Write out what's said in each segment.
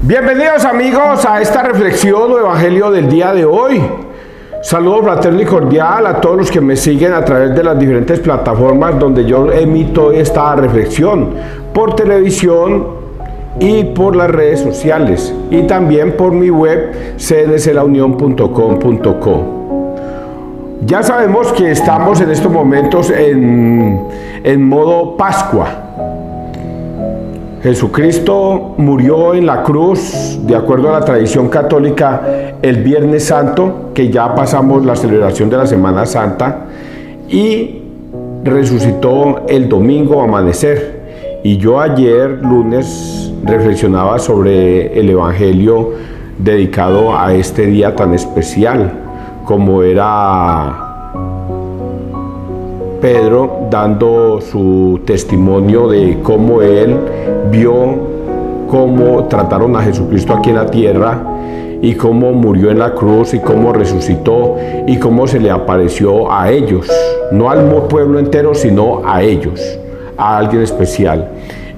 Bienvenidos amigos a esta reflexión o evangelio del día de hoy. Saludo fraterno y cordial a todos los que me siguen a través de las diferentes plataformas donde yo emito esta reflexión, por televisión y por las redes sociales, y también por mi web cnselaunion.com.co. Ya sabemos que estamos en estos momentos en modo Pascua. Jesucristo murió en la cruz, de acuerdo a la tradición católica, el Viernes Santo, que ya pasamos la celebración de la Semana Santa, y resucitó el domingo amanecer. Y yo ayer, lunes, reflexionaba sobre el evangelio dedicado a este día tan especial, como era Pedro dando su testimonio de cómo él vio cómo trataron a Jesucristo aquí en la tierra y cómo murió en la cruz y cómo resucitó y cómo se le apareció a ellos, no al pueblo entero, sino a ellos, a alguien especial.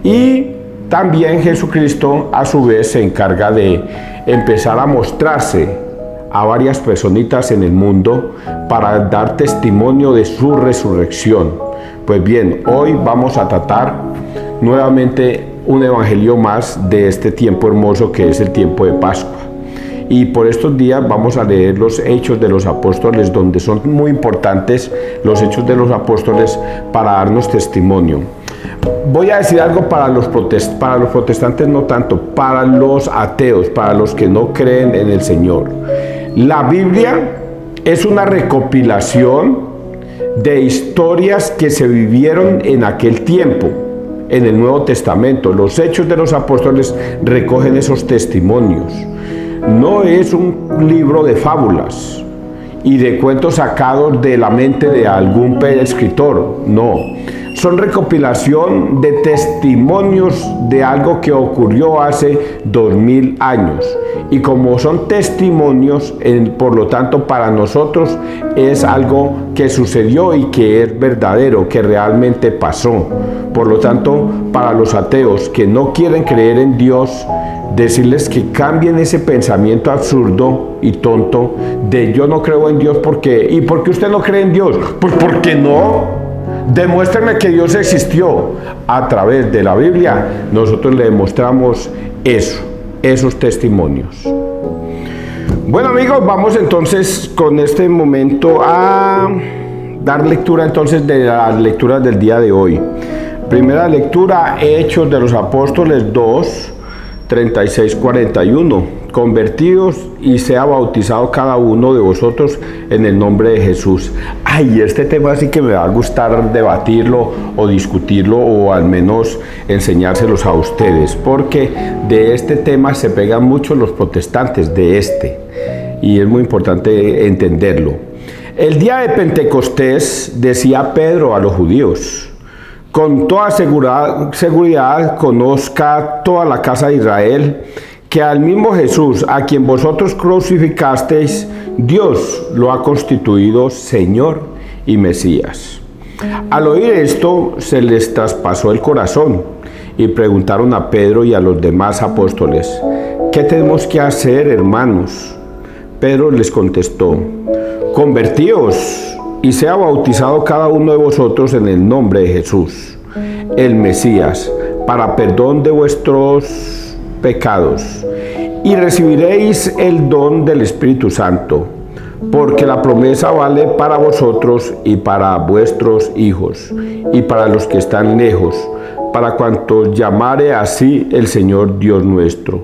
Y también Jesucristo a su vez se encarga de empezar a mostrarse a varias personitas en el mundo para dar testimonio de su resurrección. Pues bien, hoy vamos a tratar nuevamente un evangelio más de este tiempo hermoso que es el tiempo de Pascua. Y por estos días vamos a leer los Hechos de los Apóstoles, donde son muy importantes los Hechos de los Apóstoles para darnos testimonio. Voy a decir algo para los protestantes, no tanto, para los ateos, para los que no creen en el Señor. La Biblia es una recopilación de historias que se vivieron en aquel tiempo, en el Nuevo Testamento. Los Hechos de los Apóstoles recogen esos testimonios. No es un libro de fábulas y de cuentos sacados de la mente de algún escritor, no. Son recopilación de testimonios de algo que ocurrió hace 2000 años. Y como son testimonios, por lo tanto para nosotros es algo que sucedió y que es verdadero, que realmente pasó. Por lo tanto, para los ateos que no quieren creer en Dios, decirles que cambien ese pensamiento absurdo y tonto de yo no creo en Dios porque... ¿Y por qué usted no cree en Dios? Pues porque no. Demuéstrame que Dios existió. A través de la Biblia nosotros le demostramos esos testimonios. Bueno amigos, vamos entonces con este momento a dar lectura entonces de las lecturas del día de hoy. Primera lectura, Hechos de los Apóstoles 2, 36-41. Convertidos y sea bautizado cada uno de vosotros en el nombre de Jesús. Ay, este tema sí que me va a gustar debatirlo o discutirlo o al menos enseñárselos a ustedes, porque de este tema se pegan mucho los protestantes y es muy importante entenderlo. El día de Pentecostés decía Pedro a los judíos: con toda seguridad conozca toda la casa de Israel que al mismo Jesús, a quien vosotros crucificasteis, Dios lo ha constituido Señor y Mesías. Al oír esto, se les traspasó el corazón y preguntaron a Pedro y a los demás apóstoles: ¿qué tenemos que hacer, hermanos? Pedro les contestó: convertíos y sea bautizado cada uno de vosotros en el nombre de Jesús, el Mesías, para perdón de vuestros pecados, y recibiréis el don del Espíritu Santo, porque la promesa vale para vosotros y para vuestros hijos, y para los que están lejos, para cuantos llamare así el Señor Dios nuestro.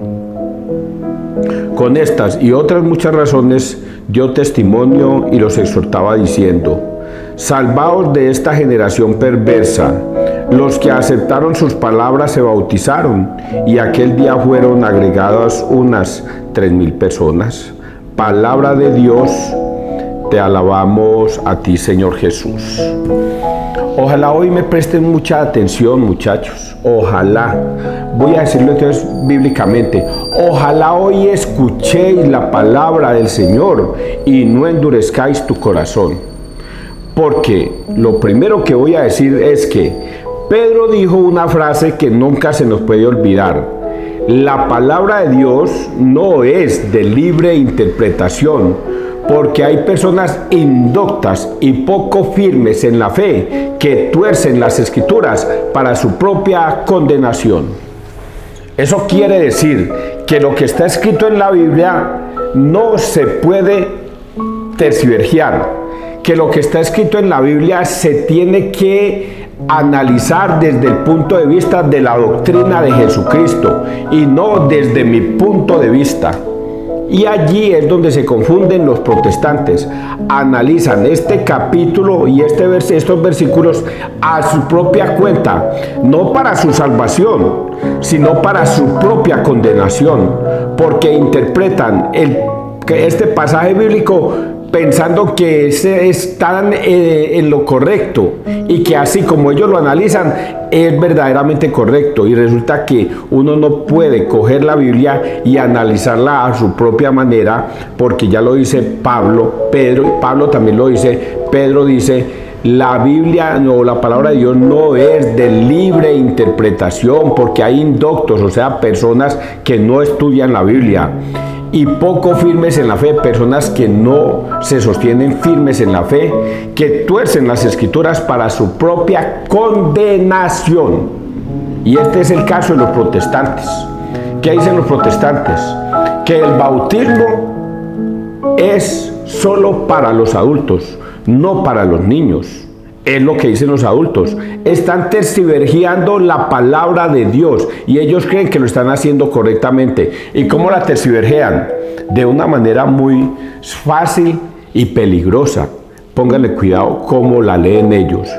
Con estas y otras muchas razones dio testimonio y los exhortaba diciendo: salvaos de esta generación perversa. Los que aceptaron sus palabras se bautizaron, y aquel día fueron agregadas unas 3,000 personas. Palabra de Dios, te alabamos a ti, Señor Jesús. Ojalá hoy me presten mucha atención, muchachos. Ojalá, voy a decirlo entonces bíblicamente, ojalá hoy escuchéis la palabra del Señor y no endurezcáis tu corazón. Porque lo primero que voy a decir es que Pedro dijo una frase que nunca se nos puede olvidar. La palabra de Dios no es de libre interpretación, porque hay personas indoctas y poco firmes en la fe que tuercen las escrituras para su propia condenación. Eso quiere decir que lo que está escrito en la Biblia no se puede tergiversar, que lo que está escrito en la Biblia se tiene que analizar desde el punto de vista de la doctrina de Jesucristo y no desde mi punto de vista. Y allí es donde se confunden los protestantes. Analizan este capítulo y estos versículos a su propia cuenta, no para su salvación, sino para su propia condenación, porque interpretan este pasaje bíblico pensando que están en lo correcto y que así como ellos lo analizan es verdaderamente correcto, y resulta que uno no puede coger la Biblia y analizarla a su propia manera, porque ya lo dice Pablo también lo dice. Pedro dice: la Biblia, no, la palabra de Dios no es de libre interpretación, porque hay indoctos, o sea, personas que no estudian la Biblia, y poco firmes en la fe, personas que no se sostienen firmes en la fe, que tuercen las escrituras para su propia condenación. Y este es el caso de los protestantes. ¿Qué dicen los protestantes? Que el bautismo es solo para los adultos, no para los niños. Es lo que dicen los adultos. Están tergiversando la palabra de Dios y ellos creen que lo están haciendo correctamente. ¿Y cómo la tergiversan? De una manera muy fácil y peligrosa. Pónganle cuidado cómo la leen ellos.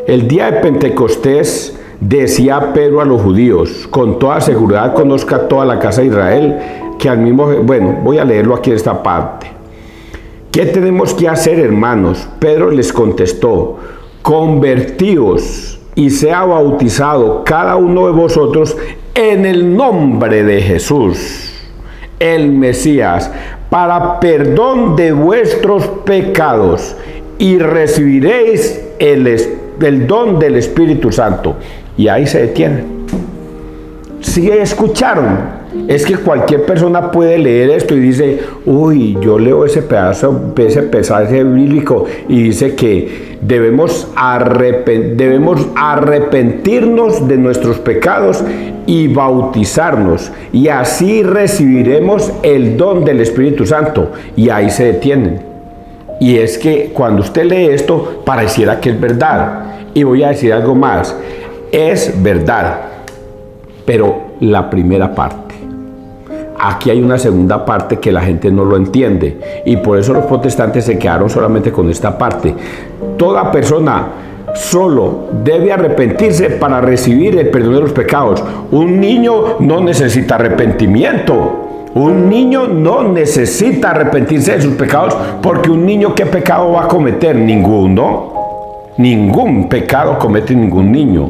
El día de Pentecostés decía Pedro a los judíos: con toda seguridad conozca toda la casa de Israel que al mismo... Bueno, voy a leerlo aquí en esta parte. ¿Qué tenemos que hacer, hermanos? Pedro les contestó: convertíos y sea bautizado cada uno de vosotros en el nombre de Jesús, el Mesías, para perdón de vuestros pecados, y recibiréis el don del Espíritu Santo. Y ahí se detiene. ¿Sí escucharon? Es que cualquier persona puede leer esto y dice: uy, yo leo ese pasaje bíblico y dice que debemos arrepentirnos de nuestros pecados y bautizarnos, y así recibiremos el don del Espíritu Santo. Y ahí se detienen. Y es que cuando usted lee esto pareciera que es verdad. Y voy a decir algo más: es verdad, pero la primera parte. Aquí hay una segunda parte que la gente no lo entiende, y por eso los protestantes se quedaron solamente con esta parte. Toda persona solo debe arrepentirse para recibir el perdón de los pecados. Un niño no necesita arrepentimiento. Un niño no necesita arrepentirse de sus pecados, porque un niño, ¿qué pecado va a cometer? Ninguno. Ningún pecado comete ningún niño.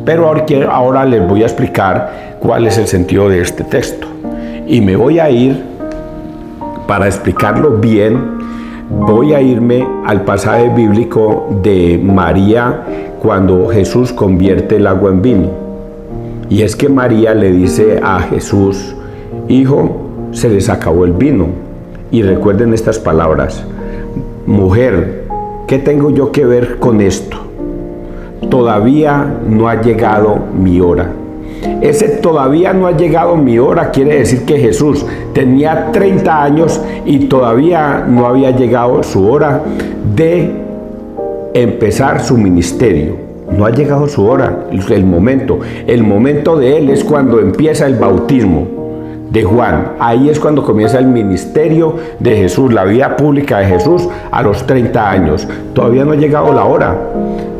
Pero ahora les voy a explicar cuál es el sentido de este texto. Y me voy a ir, para explicarlo bien, voy a irme al pasaje bíblico de María cuando Jesús convierte el agua en vino. Y es que María le dice a Jesús: hijo, se les acabó el vino. Y recuerden estas palabras: mujer, ¿qué tengo yo que ver con esto? Todavía no ha llegado mi hora. Ese todavía no ha llegado mi hora quiere decir que Jesús tenía 30 años y todavía no había llegado su hora de empezar su ministerio. No ha llegado su hora, el momento. El momento de él es cuando empieza el bautismo de Juan. Ahí es cuando comienza el ministerio de Jesús, la vida pública de Jesús a los 30 años. Todavía no ha llegado la hora.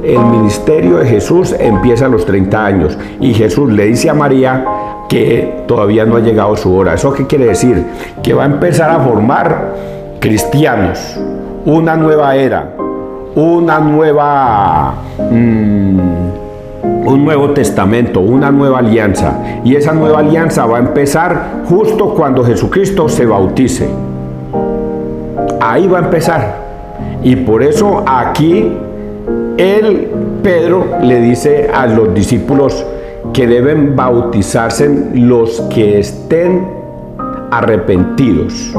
El ministerio de Jesús empieza a los 30 años y Jesús le dice a María que todavía no ha llegado su hora. ¿Eso qué quiere decir? Que va a empezar a formar cristianos, una nueva era, una nueva... un nuevo testamento, una nueva alianza, y esa nueva alianza va a empezar justo cuando Jesucristo se bautice. Ahí va a empezar, y por eso aquí Pedro le dice a los discípulos que deben bautizarse los que estén arrepentidos.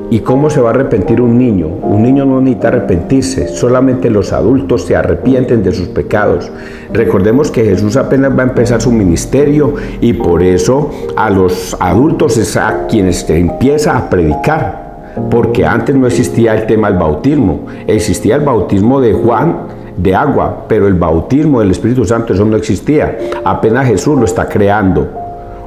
¿Y cómo se va a arrepentir un niño? Un niño no necesita arrepentirse, solamente los adultos se arrepienten de sus pecados. Recordemos que Jesús apenas va a empezar su ministerio y por eso a los adultos es a quienes se empieza a predicar, porque antes no existía el tema del bautismo, existía el bautismo de Juan de agua, pero el bautismo del Espíritu Santo, eso no existía. Apenas Jesús lo está creando,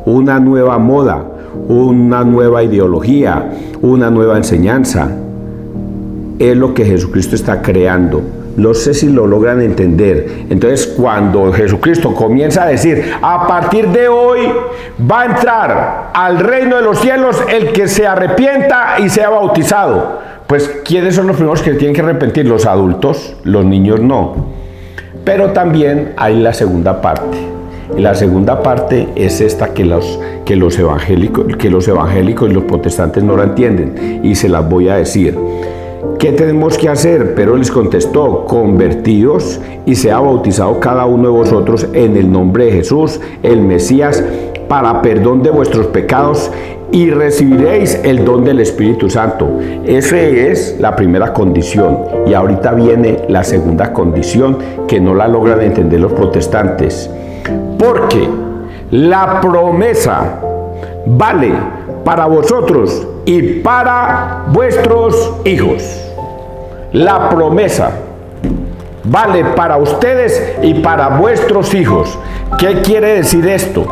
una nueva moda, una nueva ideología, una nueva enseñanza. Es lo que Jesucristo está creando. No sé si lo logran entender. Entonces, cuando Jesucristo comienza a decir, a partir de hoy va a entrar al reino de los cielos el que se arrepienta y sea bautizado. Pues, ¿quiénes son los primeros que tienen que arrepentir? Los adultos, los niños no. Pero también hay la segunda parte. Y la segunda parte es esta que los evangélicos y los protestantes no la entienden, y se las voy a decir. ¿Qué tenemos que hacer? Pero les contestó, convertíos y sea bautizado cada uno de vosotros en el nombre de Jesús, el Mesías, para perdón de vuestros pecados, y recibiréis el don del Espíritu Santo. Esa es la primera condición. Y ahorita viene la segunda condición que no la logran entender los protestantes. Porque la promesa vale para vosotros y para vuestros hijos. La promesa vale para ustedes y para vuestros hijos. ¿Qué quiere decir esto?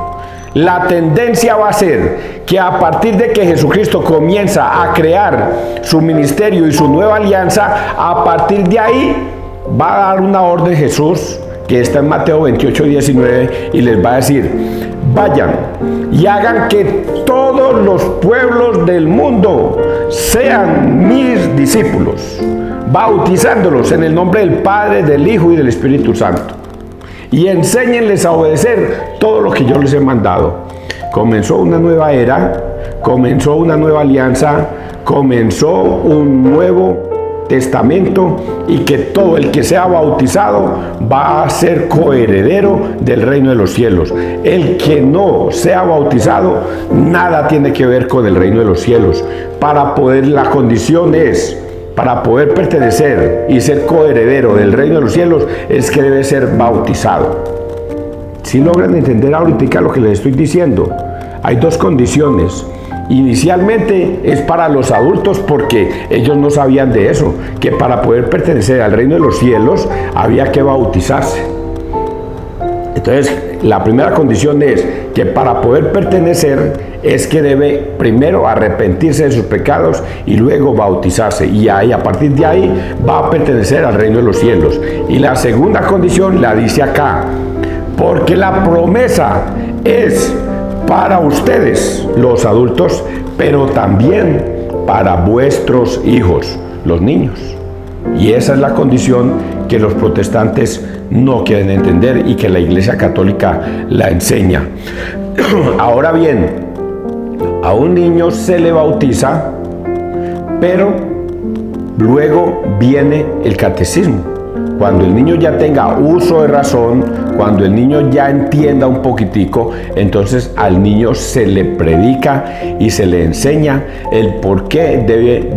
La tendencia va a ser que a partir de que Jesucristo comienza a crear su ministerio y su nueva alianza, a partir de ahí va a dar una orden Jesús, que está en Mateo 28, 19, y les va a decir, vayan y hagan que todos los pueblos del mundo sean mis discípulos, bautizándolos en el nombre del Padre, del Hijo y del Espíritu Santo, y enséñenles a obedecer todo lo que yo les he mandado. Comenzó una nueva era, comenzó una nueva alianza, comenzó un nuevo testamento, y que todo el que sea bautizado va a ser coheredero del reino de los cielos. El que no sea bautizado nada tiene que ver con el reino de los cielos. La condición es, para poder pertenecer y ser coheredero del reino de los cielos, es que debe ser bautizado. Si logran entender ahorita lo que les estoy diciendo, hay dos condiciones. Inicialmente es para los adultos, porque ellos no sabían de eso, que para poder pertenecer al reino de los cielos había que bautizarse. Entonces, la primera condición es que para poder pertenecer es que debe primero arrepentirse de sus pecados y luego bautizarse, y ahí, a partir de ahí va a pertenecer al reino de los cielos. Y la segunda condición la dice acá, porque la promesa es para ustedes, los adultos, pero también para vuestros hijos, los niños. Y esa es la condición que los protestantes no quieren entender y que la Iglesia Católica la enseña. Ahora bien, a un niño se le bautiza, pero luego viene el catecismo. Cuando el niño ya tenga uso de razón, cuando el niño ya entienda un poquitico, entonces al niño se le predica y se le enseña el por qué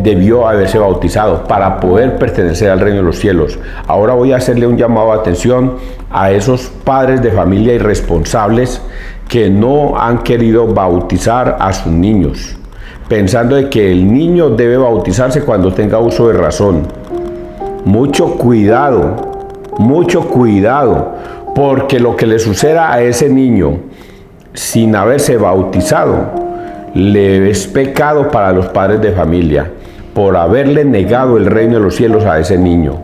debió haberse bautizado para poder pertenecer al reino de los cielos. Ahora voy a hacerle un llamado de atención a esos padres de familia irresponsables que no han querido bautizar a sus niños, pensando de que el niño debe bautizarse cuando tenga uso de razón. Mucho cuidado, porque lo que le suceda a ese niño sin haberse bautizado le es pecado para los padres de familia, por haberle negado el reino de los cielos a ese niño.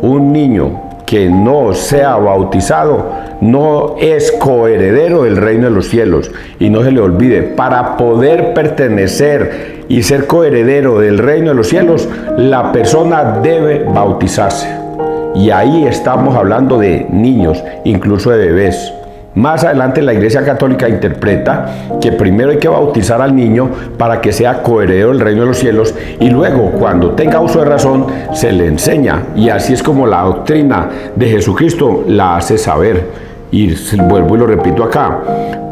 Un niño que no sea bautizado no es coheredero del reino de los cielos. Y no se le olvide, para poder pertenecer y ser coheredero del reino de los cielos, la persona debe bautizarse. Y ahí estamos hablando de niños, incluso de bebés. Más adelante la Iglesia Católica interpreta que primero hay que bautizar al niño para que sea coheredero del reino de los cielos, y luego, cuando tenga uso de razón, se le enseña. Y así es como la doctrina de Jesucristo la hace saber. Y vuelvo y lo repito acá,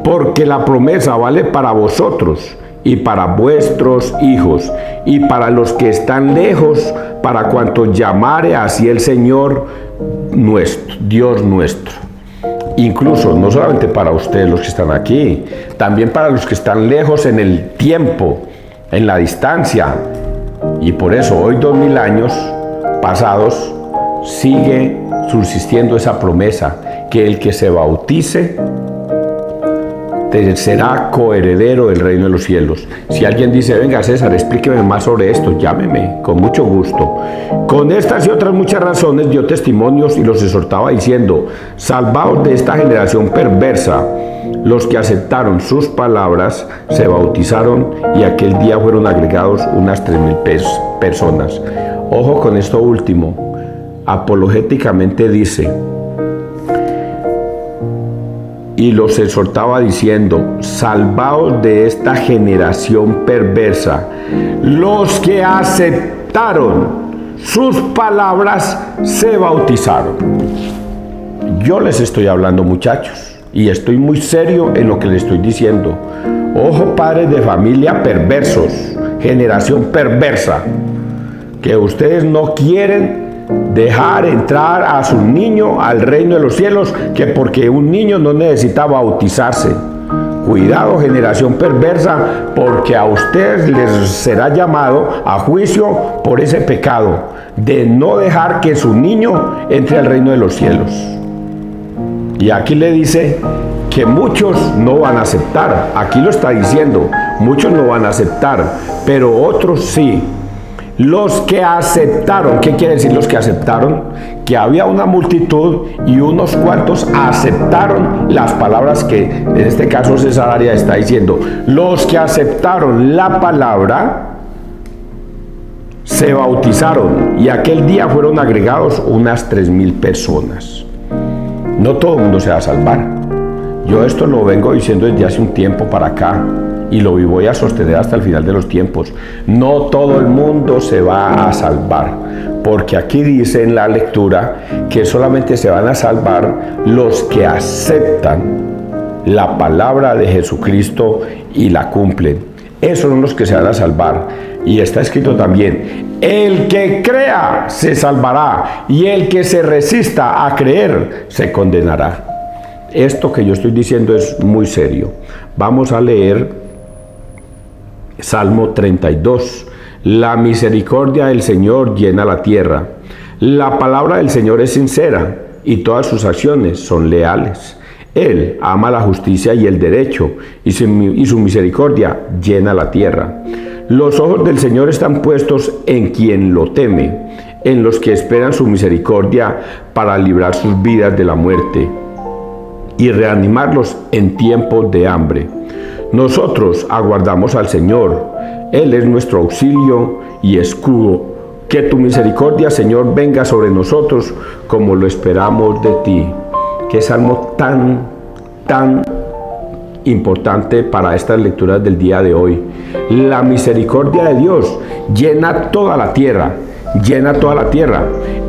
porque la promesa vale para vosotros y para vuestros hijos y para los que están lejos, para cuantos llamare así el Señor nuestro, Dios nuestro. Incluso no solamente para ustedes los que están aquí, también para los que están lejos en el tiempo, en la distancia. Y por eso hoy, 2000 años pasados, sigue subsistiendo esa promesa, que el que se bautice será coheredero del reino de los cielos. Si alguien dice, venga César, explíqueme más sobre esto, llámeme, con mucho gusto. Con estas y otras muchas razones dio testimonios y los exhortaba diciendo, salvaos de esta generación perversa. Los que aceptaron sus palabras se bautizaron y aquel día fueron agregados unas 3000 personas. Ojo con esto último. Apologéticamente dice, y los exhortaba diciendo, salvaos de esta generación perversa. Los que aceptaron sus palabras se bautizaron. Yo les estoy hablando, muchachos, y estoy muy serio en lo que les estoy diciendo. Ojo, padres de familia perversos, generación perversa, que ustedes no quieren dejar entrar a su niño al reino de los cielos, que porque un niño no necesita bautizarse. Cuidado, generación perversa, porque a ustedes les será llamado a juicio por ese pecado de no dejar que su niño entre al reino de los cielos. Y aquí le dice que muchos no van a aceptar. Aquí lo está diciendo, muchos no van a aceptar, pero otros sí. Los que aceptaron, ¿qué quiere decir los que aceptaron? Que había una multitud y unos cuantos aceptaron las palabras que en este caso César Arias está diciendo. Los que aceptaron la palabra se bautizaron y aquel día fueron agregados unas 3000 personas. No todo el mundo se va a salvar. Yo esto lo vengo diciendo desde hace un tiempo para acá. Y lo voy a sostener hasta el final de los tiempos. No todo el mundo se va a salvar, porque aquí dice en la lectura que solamente se van a salvar los que aceptan la palabra de Jesucristo y la cumplen. Esos son los que se van a salvar. Y está escrito también, el que crea se salvará y el que se resista a creer se condenará. Esto que yo estoy diciendo es muy serio. Vamos a leer Salmo 32. La misericordia del Señor llena la tierra. La palabra del Señor es sincera y todas sus acciones son leales. Él ama la justicia y el derecho y su misericordia llena la tierra. Los ojos del Señor están puestos en quien lo teme, en los que esperan su misericordia para librar sus vidas de la muerte y reanimarlos en tiempos de hambre. Nosotros aguardamos al Señor, Él es nuestro auxilio y escudo. Que tu misericordia, Señor, venga sobre nosotros como lo esperamos de ti. Qué salmo tan importante para estas lecturas del día de hoy. La misericordia de Dios llena toda la tierra, llena toda la tierra.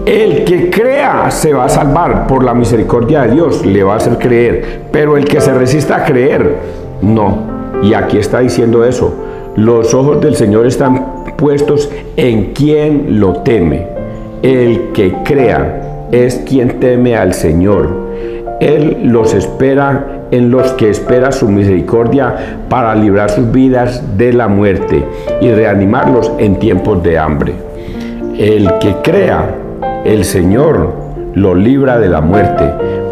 El que crea se va a salvar por la misericordia de Dios, le va a hacer creer, pero el que se resista a creer, no. Y aquí está diciendo eso. Los ojos del Señor están puestos en quien lo teme. El que crea es quien teme al Señor. Él los espera en los que espera su misericordia para librar sus vidas de la muerte y reanimarlos en tiempos de hambre. El que crea, el Señor lo libra de la muerte,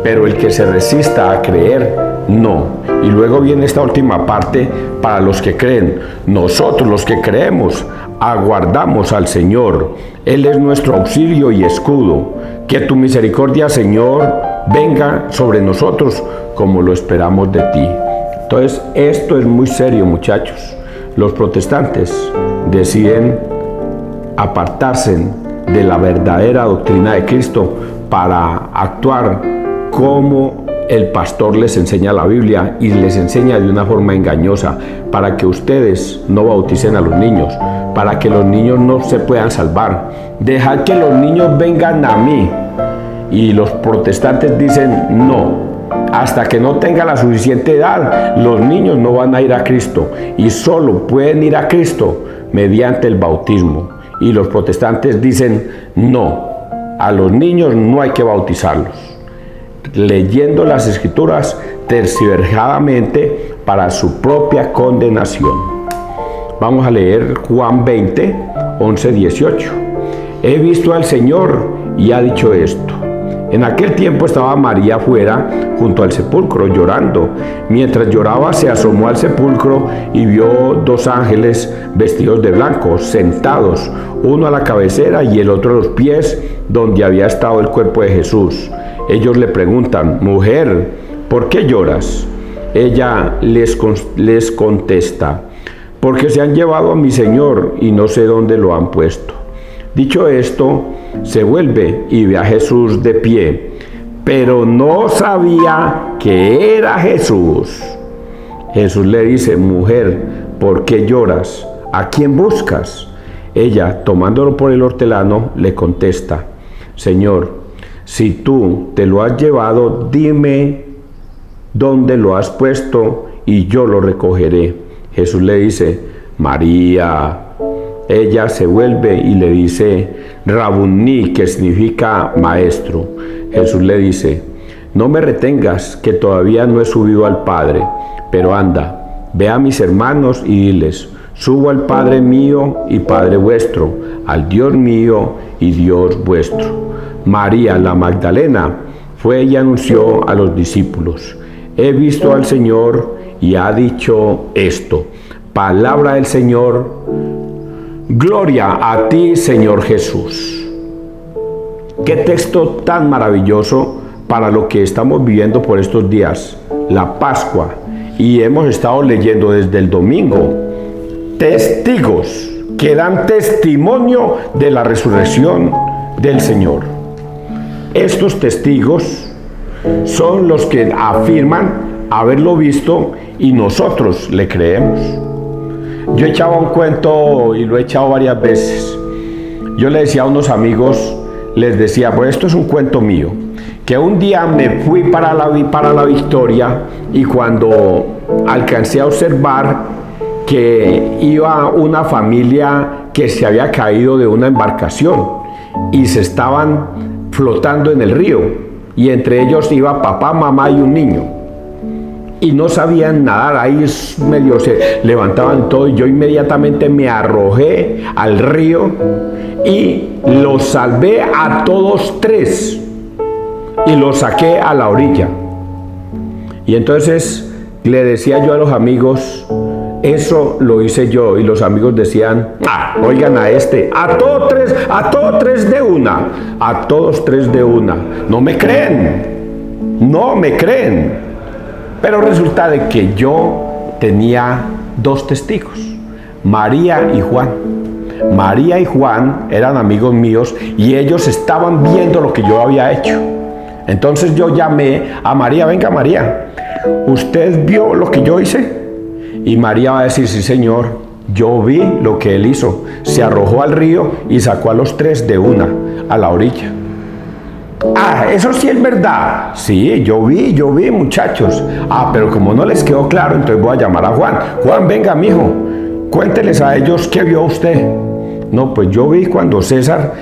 pero el que se resista a creer, no. Y luego viene esta última parte para los que creen. Nosotros los que creemos aguardamos al Señor. Él es nuestro auxilio y escudo. Que tu misericordia, Señor, venga sobre nosotros como lo esperamos de ti. Entonces, esto es muy serio, muchachos. Los protestantes deciden apartarse de la verdadera doctrina de Cristo para actuar como el pastor les enseña la Biblia y les enseña de una forma engañosa para que ustedes no bauticen a los niños, para que los niños no se puedan salvar. Dejad que los niños vengan a mí. Y los protestantes dicen, no, hasta que no tenga la suficiente edad, los niños no van a ir a Cristo y solo pueden ir a Cristo mediante el bautismo. Y los protestantes dicen no, a los niños no hay que bautizarlos, leyendo las escrituras tergiversadamente para su propia condenación. Vamos a leer Juan 20, 11, 18. He visto al Señor y ha dicho esto. En aquel tiempo estaba María afuera, junto al sepulcro, llorando. Mientras lloraba, se asomó al sepulcro y vio dos ángeles vestidos de blanco, sentados, uno a la cabecera y el otro a los pies, donde había estado el cuerpo de Jesús. Ellos le preguntan: mujer, ¿por qué lloras? Ella les contesta: porque se han llevado a mi Señor y no sé dónde lo han puesto. Dicho esto, se vuelve y ve a Jesús de pie, pero no sabía que era Jesús. Jesús le dice: mujer, ¿por qué lloras? ¿A quién buscas? Ella, tomándolo por el hortelano, le contesta: Señor, si tú te lo has llevado, dime dónde lo has puesto y yo lo recogeré. Jesús le dice: María. Ella se vuelve y le dice: Rabuní, que significa maestro. Jesús le dice: no me retengas, que todavía no he subido al Padre, pero anda, ve a mis hermanos y diles: subo al Padre mío y Padre vuestro, al Dios mío y Dios vuestro. María la Magdalena fue y anunció a los discípulos: he visto al Señor y ha dicho esto. Palabra del Señor. Gloria a ti, Señor Jesús. Qué texto tan maravilloso para lo que estamos viviendo por estos días, la Pascua. Y hemos estado leyendo desde el domingo testigos que dan testimonio de la resurrección del Señor. Estos testigos son los que afirman haberlo visto y nosotros le creemos. Yo echaba un cuento y lo he echado varias veces. Yo le decía a unos amigos, les decía: pues esto es un cuento mío, que un día me fui para la Victoria y cuando alcancé a observar que iba una familia que se había caído de una embarcación y se estaban flotando en el río, y entre ellos iba papá, mamá y un niño. Y no sabían nadar, ahí medio se levantaban todo, y yo inmediatamente me arrojé al río y los salvé a todos tres y los saqué a la orilla. Y entonces le decía yo a los amigos: eso lo hice yo. Y los amigos decían: oigan a este, a todos tres de una, a todos tres de una. No me creen. Pero resulta de que yo tenía dos testigos, María y Juan. María y Juan eran amigos míos y ellos estaban viendo lo que yo había hecho. Entonces yo llamé a María: venga María, ¿usted vio lo que yo hice? Y María va a decir: sí señor, yo vi lo que él hizo. Se arrojó al río y sacó a los tres de una, a la orilla. Eso sí es verdad. Sí, yo vi, muchachos. Pero como no les quedó claro, entonces voy a llamar a Juan. Juan, venga, mijo, cuénteles a ellos qué vio usted. No, pues yo vi cuando César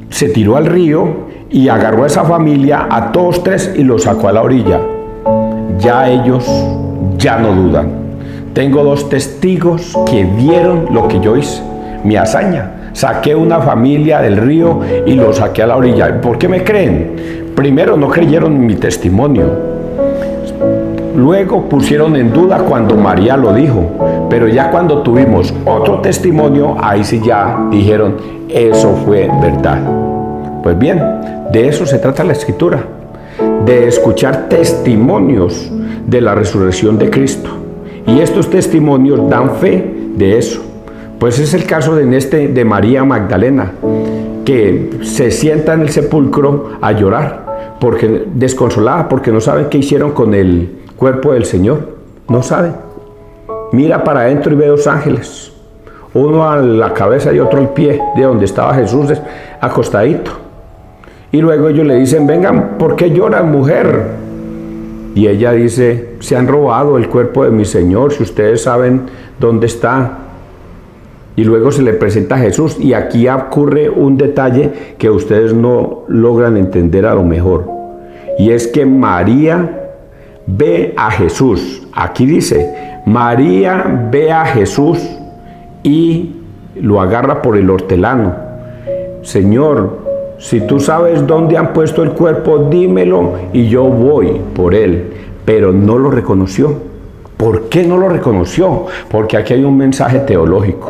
se tiró al río y agarró a esa familia, a todos tres, y los sacó a la orilla. Ya ellos ya no dudan. Tengo dos testigos que vieron lo que yo hice, mi hazaña. Saqué una familia del río y lo saqué a la orilla. ¿Por qué me creen? Primero, no creyeron en mi testimonio. Luego pusieron en duda cuando María lo dijo. Pero ya cuando tuvimos otro testimonio, ahí sí ya dijeron: eso fue verdad. Pues bien, de eso se trata la Escritura, de escuchar testimonios de la resurrección de Cristo. Y estos testimonios dan fe de eso. Pues es el caso de María Magdalena, que se sienta en el sepulcro a llorar, desconsolada, porque no saben qué hicieron con el cuerpo del Señor. No saben. Mira para adentro y ve dos ángeles, uno a la cabeza y otro al pie, de donde estaba Jesús acostadito. Y luego ellos le dicen: vengan, ¿por qué lloran, mujer? Y ella dice, se han robado el cuerpo de mi Señor, si ustedes saben dónde está. Y luego se le presenta a Jesús, y aquí ocurre un detalle que ustedes no logran entender a lo mejor. Y es que María ve a Jesús. Aquí dice, María ve a Jesús y lo agarra por el hortelano. Señor, si tú sabes dónde han puesto el cuerpo, dímelo y yo voy por él. Pero no lo reconoció. ¿Por qué no lo reconoció? Porque aquí hay un mensaje teológico.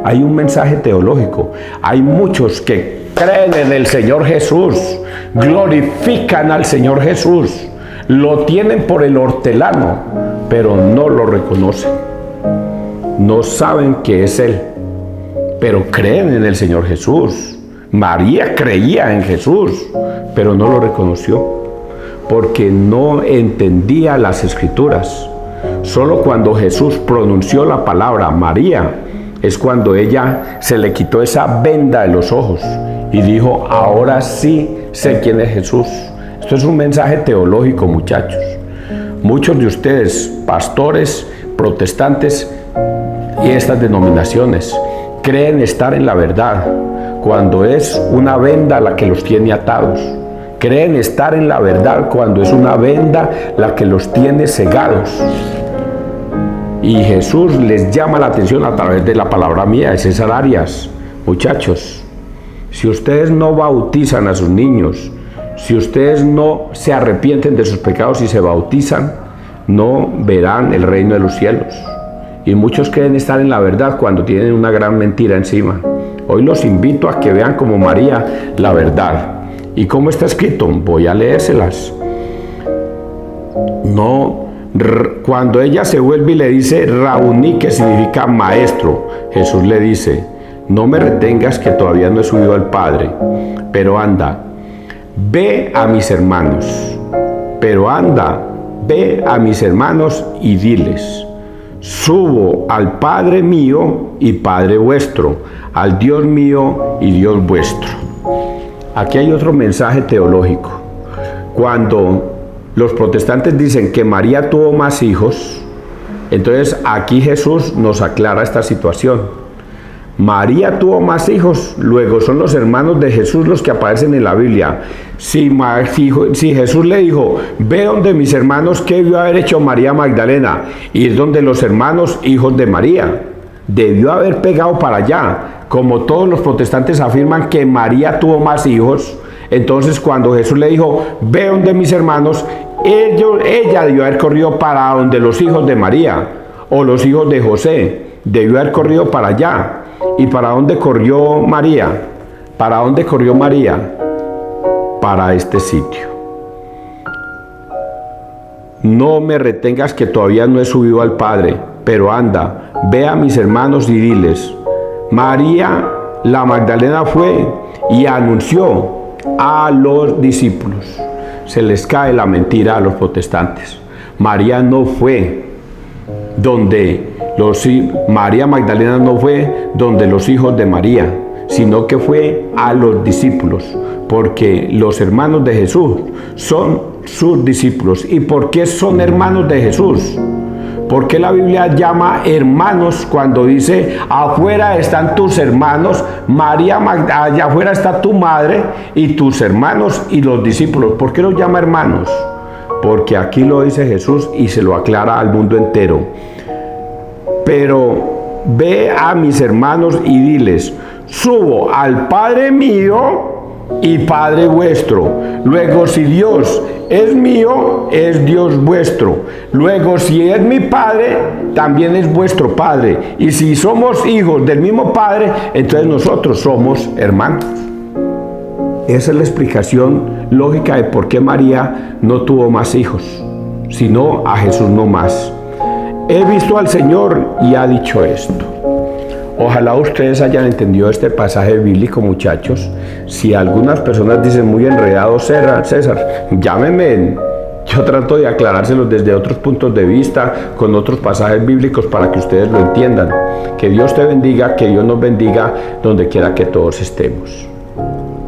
Hay un mensaje teológico. Hay muchos que creen en el Señor Jesús, glorifican al Señor Jesús, lo tienen por el hortelano, pero no lo reconocen. No saben que es Él, pero creen en el Señor Jesús. María creía en Jesús, pero no lo reconoció, porque no entendía las Escrituras. Solo cuando Jesús pronunció la palabra María, es cuando ella se le quitó esa venda de los ojos y dijo, ahora sí sé quién es Jesús. Esto es un mensaje teológico, muchachos. Muchos de ustedes, pastores, protestantes y estas denominaciones, creen estar en la verdad cuando es una venda la que los tiene atados. Creen estar en la verdad cuando es una venda la que los tiene cegados. Y Jesús les llama la atención a través de la palabra mía, de César Arias. Muchachos, si ustedes no bautizan a sus niños, si ustedes no se arrepienten de sus pecados y se bautizan, no verán el reino de los cielos. Y muchos creen estar en la verdad cuando tienen una gran mentira encima. Hoy los invito a que vean como María la verdad. ¿Y cómo está escrito? Voy a leérselas. Cuando ella se vuelve y le dice Rabuní, que significa maestro, Jesús le dice, no me retengas que todavía no he subido al Padre, pero anda, ve a mis hermanos, ve a mis hermanos y diles, subo al Padre mío y Padre vuestro, al Dios mío y Dios vuestro. Aquí hay otro mensaje teológico. Cuando los protestantes dicen que María tuvo más hijos, entonces aquí Jesús nos aclara esta situación. María tuvo más hijos, luego son los hermanos de Jesús los que aparecen en la Biblia. Si Jesús le dijo, ve donde mis hermanos, ¿qué debió haber hecho María Magdalena? Ir donde los hermanos hijos de María. Debió haber pegado para allá. Como todos los protestantes afirman que María tuvo más hijos, entonces cuando Jesús le dijo, ve donde mis hermanos, ella debió haber corrido para donde los hijos de María o los hijos de José. Debió haber corrido para allá. ¿Y para dónde corrió María? ¿Para dónde corrió María? Para este sitio. No me retengas que todavía no he subido al Padre, pero anda, ve a mis hermanos y diles. María la Magdalena fue y anunció a los discípulos. Se les cae la mentira a los protestantes. María no fue María Magdalena no fue donde los hijos de María, sino que fue a los discípulos, porque los hermanos de Jesús son sus discípulos. ¿Y por qué son hermanos de Jesús? ¿Por qué la Biblia llama hermanos cuando dice afuera están tus hermanos, allá afuera está tu madre y tus hermanos y los discípulos? ¿Por qué los llama hermanos? Porque aquí lo dice Jesús y se lo aclara al mundo entero. Pero ve a mis hermanos y diles, subo al Padre mío y Padre vuestro. Luego, si Dios es mío, es Dios vuestro. Luego, si es mi Padre, también es vuestro Padre. Y si somos hijos del mismo Padre, entonces nosotros somos hermanos. Esa es la explicación lógica de por qué María no tuvo más hijos, sino a Jesús no más. He visto al Señor y ha dicho esto. Ojalá ustedes hayan entendido este pasaje bíblico, muchachos. Si algunas personas dicen muy enredado, César, llámenme. Yo trato de aclarárselos desde otros puntos de vista, con otros pasajes bíblicos para que ustedes lo entiendan. Que Dios te bendiga, que Dios nos bendiga donde quiera que todos estemos.